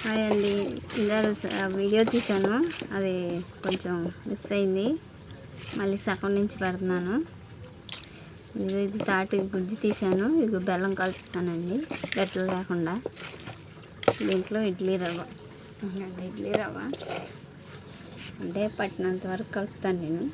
Hi అండి, ఇందాక video తీసాను, అది కొంచెం మిస్ అయింది. మళ్ళీ సగం నుంచి పెడుతున్నాను. ఇది తాటి గుజ్జు తీసాను. ఇది బెల్లం కలుపుతానండి గట్లు లేకుండా. దీంట్లో ఇడ్లీ రవ్వ అంటే పట్టినంత వరకు కలుపుతాను నేను.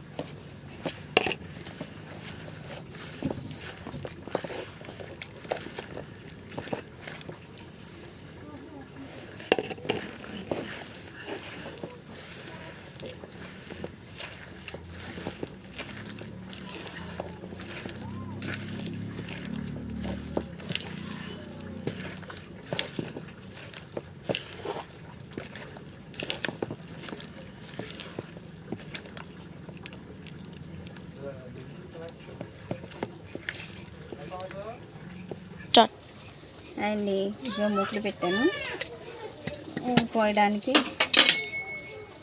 అండి ఇక మూకులు పెట్టాను. పోయడానికి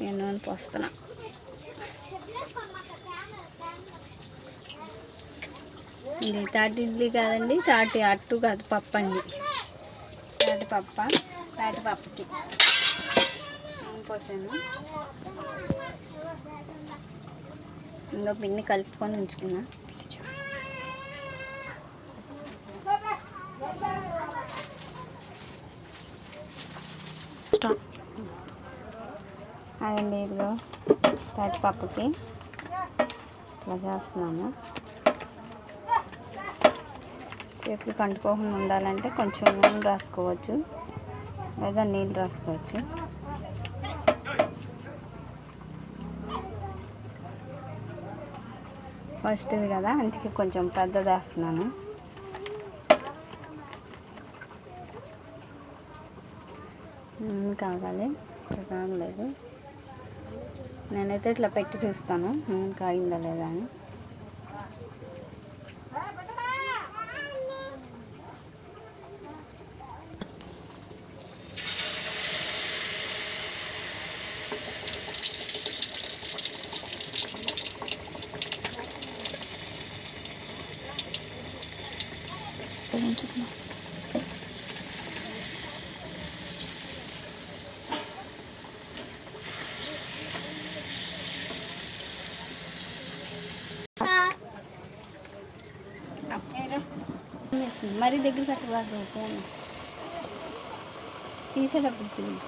నేను నూనె పోస్తున్నా. ఇది తాటి ఇడ్లీ కాదండి, తాటి అట్టు కాదు, పప్పు అండి. తాటి పప్పుకి నూనె పోసాను. ఇంకా పిండి కలుపుకొని ఉంచుకున్నా. అదండి ఇదిగో తాటి పప్పుకి ఇట్లా చేస్తున్నాను. చేతులు కంటుకోకుండా ఉండాలంటే కొంచెం నూనె రాసుకోవచ్చు, లేదా నీళ్ళు రాసుకోవచ్చు. ఫస్ట్ ఇది కదా, అందుకే కొంచెం పెద్దది వేస్తున్నాను. నూనె కాగాలి, కాగలేదు. నేనైతే ఇట్లా పెట్టి చూస్తాను నూనె కాగిందా లేదా అని. మరీ దగ్గర పెట్టరాదు, తీసేటప్పుడు చూడండి.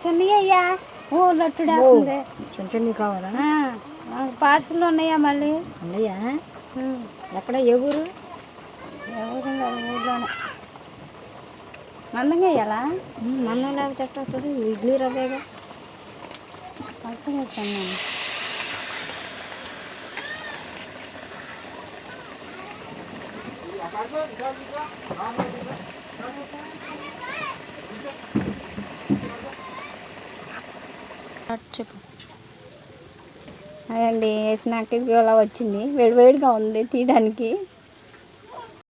చెన్నయ్యా లట్టుడా చిన్న కావాలా? పార్సల్ ఉన్నాయా? మళ్ళీ ఉన్నాయా? ఎక్కడ? ఏ ఊరు? ఊర్లోనే. మందంగా వేయాలా? మందం లేకపోతే ఎట్లా వస్తుంది? ఇడ్లీ రవ్వేగా. పలసగా వేసాను నేను. చెప్పు. అదండి వేసినాక ఇది అలా వచ్చింది. వేడివేడిగా ఉంది తీయడానికి.